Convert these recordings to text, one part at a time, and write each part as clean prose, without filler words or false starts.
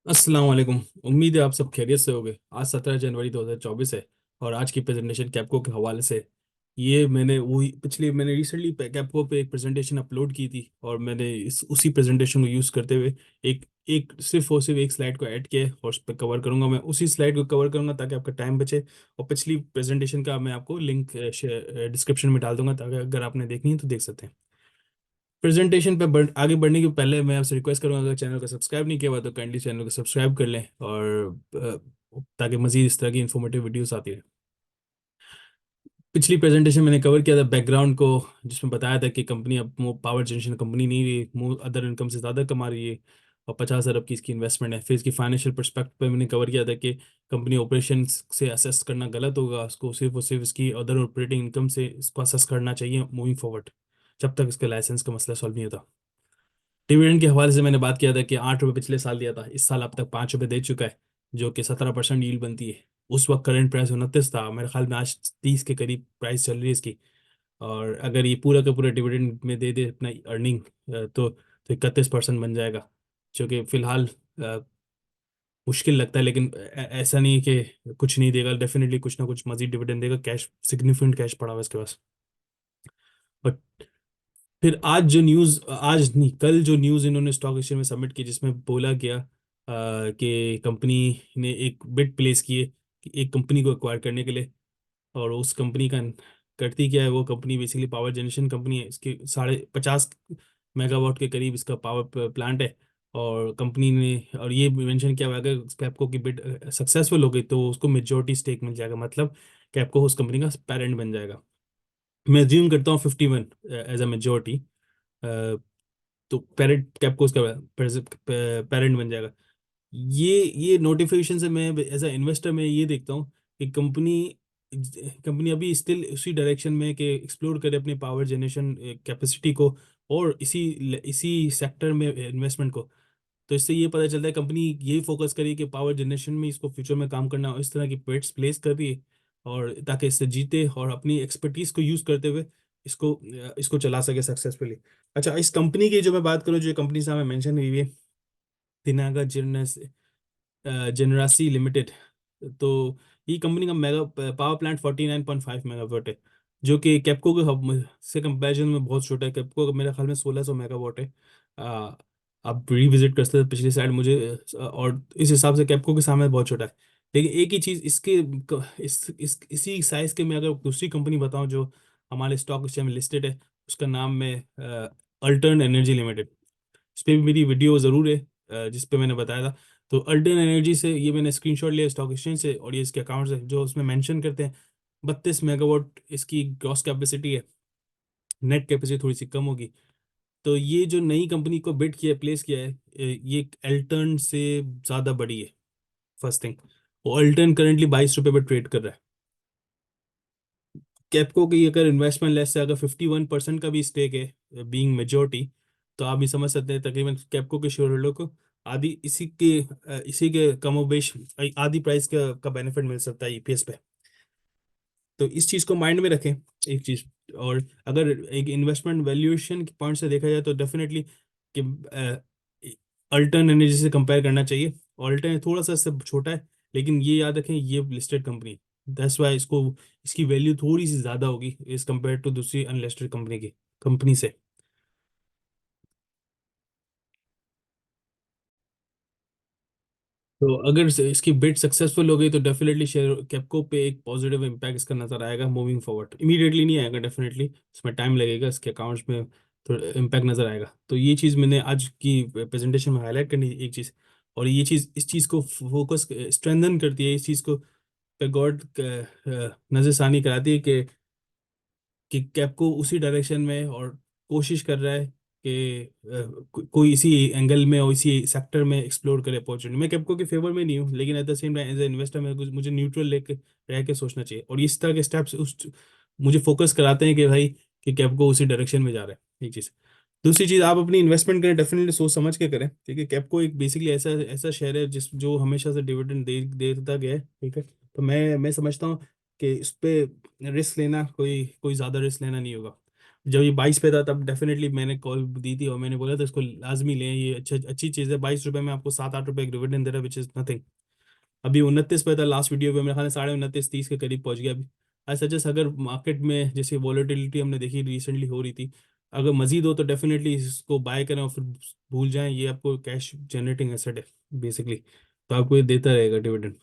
अस्सलाम वालेकुम। उम्मीद है आप सब खैरियत से होंगे। आज 17 जनवरी 2024 है और आज की प्रेजेंटेशन कैप्को के हवाले से ये मैंने रिसेंटली कैप्को पे एक प्रेजेंटेशन अपलोड की थी और मैंने इस उसी प्रेजेंटेशन को यूज़ करते हुए एक एक सिर्फ और सिर्फ एक स्लाइड को ऐड किया है और उस पर कवर करूंगा। मैं उसी स्लाइड को कवर करूंगा ताकि आपका टाइम बचे। और पिछली प्रेजेंटेशन का मैं आपको लिंक डिस्क्रिप्शन में डाल दूंगा ताकि अगर आपने देखनी है तो देख सकते हैं। प्रेजेंटेशन पे आगे बढ़ने के पहले मैं आपसे रिक्वेस्ट करूंगा, अगर चैनल को सब्सक्राइब नहीं किया हुआ तो काइंडली चैनल को सब्सक्राइब कर लें और ताकि मजीद इस तरह की इन्फॉर्मेटिव वीडियोस आती रहे। पिछली प्रेजेंटेशन मैंने कवर किया था बैकग्राउंड को, जिसमें बताया था कि कंपनी अब पावर जनरेशन कंपनी नहीं रही, अदर इनकम से ज़्यादा कमा रही है और 50 अरब की इसकी इन्वेस्टमेंट है। फिर इसकी फाइनेंशियल पर्सपेक्टिव पे मैंने कवर किया था कि कंपनी ऑपरेशन से असेस करना गलत होगा, उसको सिर्फ और सिर्फ इसकी अदर ऑपरेटिंग इनकम से इसको असेस करना चाहिए मूविंग फॉरवर्ड, जब तक इसका लाइसेंस का मसला सॉल्व नहीं होता। डिविडेंड के हवाले से मैंने बात किया था कि 8 रुपये पिछले साल दिया था, इस साल अब तक 5 रुपये दे चुका है, जो कि 17% यील्ड बनती है। उस वक्त करंट प्राइस 29 था, मेरे ख्याल में आज 30 के करीब प्राइस चल रही है इसकी। और अगर ये पूरा का पूरा डिविडेंड में दे दे अपना अर्निंग, तो 31% बन जाएगा, जो कि फिलहाल मुश्किल लगता है। लेकिन ऐसा नहीं है कि कुछ नहीं देगा, डेफिनेटली कुछ ना कुछ मजीद डिविडेंड देगा। कैश सिग्निफिकेंट कैश पड़ा हुआ है इसके पास। और फिर आज नहीं कल जो न्यूज़ इन्होंने स्टॉक एक्सचेंज में सबमिट की, जिसमें बोला गया कि कंपनी ने एक बिड प्लेस की है कि एक कंपनी को एक्वायर करने के लिए। और उस कंपनी का करती क्या है, वो company basically power generation company है। इसके 50 मेगावाट के करीब इसका पावर प्लांट है। और कंपनी ने और ये मेंशन किया हुआ है, अगर कैपको की बिड सक्सेसफुल हो गई तो उसको मेजोरिटी स्टेक मिल जाएगा, मतलब कैपको उस कंपनी का पेरेंट बन जाएगा। मैं ज्यूम करता हूँ 51 एज अ मेजोरिटी, तो पेरेंट कैपको उसका पेरेंट बन जाएगा। ये नोटिफिकेशन से मैं एज अ इन्वेस्टर में ये देखता हूँ कि कंपनी अभी स्टिल उसी डायरेक्शन में कि एक्सप्लोर करे अपनी पावर जनरेशन कैपेसिटी को और इसी इसी सेक्टर में इन्वेस्टमेंट को। तो इससे ये पता चलता है कंपनी यही फोकस करी कि पावर जनरेशन में इसको फ्यूचर में काम करना, और इस तरह की बेट्स प्लेस कर रही है और ताकि इससे जीते और अपनी एक्सपर्टीज को यूज करते हुए इसको चला सके सक्सेसफुली। अच्छा, इस कंपनी की जो मैं बात करूँ, जो कंपनी सामने मेंशन हुई है, तिनागा जेनरासी लिमिटेड, तो ये कंपनी का मेगा पावर प्लांट 49.5 मेगावाट है, जो कि कैपको के हब से कंपैरिजन में बहुत छोटा है। कैपको का मेरे ख्याल में 1600 मेगावाट है। आ, आप रिविजिट कर सकते हैं पिछली साइड मुझे, और इस हिसाब से कैपको के सामने बहुत छोटा है। लेकिन एक ही चीज़ इसके इसी साइज के मैं अगर दूसरी कंपनी बताऊं जो हमारे स्टॉक एक्सचेंज में लिस्टेड है, उसका नाम है अल्टर्न एनर्जी लिमिटेड। इस पे भी मेरी वीडियो ज़रूर है, जिस पे मैंने बताया था। तो अल्टर्न एनर्जी से ये मैंने स्क्रीनशॉट लिया स्टॉक एक्सचेंज से, और ये इसके अकाउंट से जो उसमें मेंशन करते हैं। 32 मेगावाट इसकी ग्रॉस कैपेसिटी है, नेट कैपेसिटी थोड़ी सी कम होगी। तो ये जो नई कंपनी को बिड किया प्लेस किया है, ये अल्टर्न से ज़्यादा बड़ी है। फर्स्ट थिंग, वो अल्टर्न करेंटली 22 रुपये पर ट्रेड कर रहा है। कैपको की अगर इन्वेस्टमेंट लेस से अगर 51% का भी स्टेक है बीइंग मेजोरिटी, तो आप भी समझ सकते हैं तकरीबन कैपको के शेयर होल्डर को आधी इसी के कमोबेश आधी प्राइस का बेनिफिट मिल सकता है ईपीएस पे। तो इस चीज़ को माइंड में रखें, एक चीज़। और अगर एक इन्वेस्टमेंट वैल्यूएशन के पॉइंट से देखा जाए तो डेफिनेटली कि अल्टर्न एनर्जी से कंपेयर करना चाहिए। अल्टर्न थोड़ा सा इससे छोटा है, लेकिन ये याद रखें ये लिस्टेड कंपनी, दैट्स वाई इसकी वैल्यू थोड़ी सी ज़्यादा होगी एज कम्पेयर टू दूसरी अनलिस्टेड कंपनी से। तो अगर इसकी बिड सक्सेसफुल हो गई तो डेफिनेटली शेयर कैपको पे एक पॉजिटिव इम्पैक्ट इसका नजर आएगा मूविंग फॉरवर्ड। इमीडिएटली नहीं आएगा, डेफिनेटली इसमें टाइम लगेगा, इसके अकाउंट्स में थोड़ा इम्पैक्ट नजर आएगा। तो ये चीज़ मैंने आज की प्रेजेंटेशन में हाईलाइट करनी थी, एक चीज़। और ये चीज़ इस चीज़ को फोकस स्ट्रेंथन करती है, इस चीज़ को पे गॉड नजरसानी कराती है कि कैपको उसी डायरेक्शन में और कोशिश कर रहा है कि कोई इसी एंगल में और इसी सेक्टर में एक्सप्लोर करे अपॉर्चुनिटी। मैं कैपको के फेवर में नहीं हूँ, लेकिन at the same time as a investor में मुझे न्यूट्रल लेके रह के सोचना चाहिए। और इस तरह के स्टेप्स उस मुझे फोकस कराते हैं कि भाई कि कैपको उसी डायरेक्शन में जा रहा है, एक चीज़। दूसरी चीज़, आप अपनी इन्वेस्टमेंट करें डेफिनेटली सोच समझ के करें, ठीक है। कैपको एक बेसिकली ऐसा ऐसा शेयर है जिस जो हमेशा से डिविडेंड देता गया है, ठीक है। तो मैं समझता हूँ कि इस पे रिस्क लेना कोई कोई ज़्यादा रिस्क लेना नहीं होगा। जब ये 22 पे था तब डेफिनेटली मैंने कॉल दी थी और मैंने बोला था इसको लाजमी लें, ये अच्छी चीज़ है। 22 रुपये में आपको 7-8 रुपये एक डिविडेंड दे रहा है, विच इज़ नथिंग। अभी 29 पे था लास्ट वीडियो पे, मेरे ख्याल से 29.29-30 के करीब पहुंच गया अभी। आई सजेस्ट, अगर मार्केट में जैसे वॉलेटिलिटी हमने देखी रिसेंटली हो रही थी, अगर मजीद हो तो डेफिनेटली इसको बाय करें और फिर भूल जाएं। ये आपको कैश जनरेटिंग एसेट है बेसिकली, तो आपको ये देता रहेगा डिविडेंड।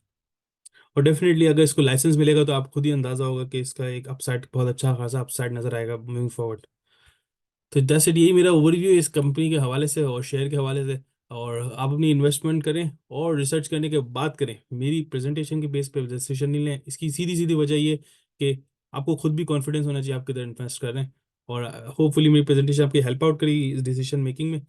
और डेफिनेटली अगर इसको लाइसेंस मिलेगा तो आप खुद ही अंदाजा होगा कि इसका एक अपसाइड, बहुत अच्छा खासा अपसाइड नजर आएगा मूविंग फॉरवर्ड। तो जैसे यही मेरा ओवरव्यू है इस कंपनी के हवाले से और शेयर के हवाले से। और आप अपनी इन्वेस्टमेंट करें और रिसर्च करने के बाद करें, मेरी प्रेजेंटेशन के बेस पे डिसीजन नहीं लें। इसकी सीधी सीधी वजह ये कि आपको खुद भी कॉन्फिडेंस होना चाहिए आप किधर इन्वेस्ट कर रहे हैं। और होपफुली मेरी प्रेजेंटेशन आपकी हेल्प आउट करी इस डिसीजन मेकिंग में।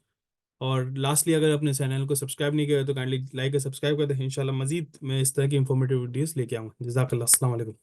और लास्टली, अगर अपने चैनल को सब्सक्राइब नहीं किया है तो काइंडली लाइक और सब्सक्राइब कर दें। इंशाल्लाह मजीद मैं इस तरह की इंफॉर्मेटिव वीडियोस लेके आऊँगा। जज़ाकल्लाह, अस्सलाम वालेकुम।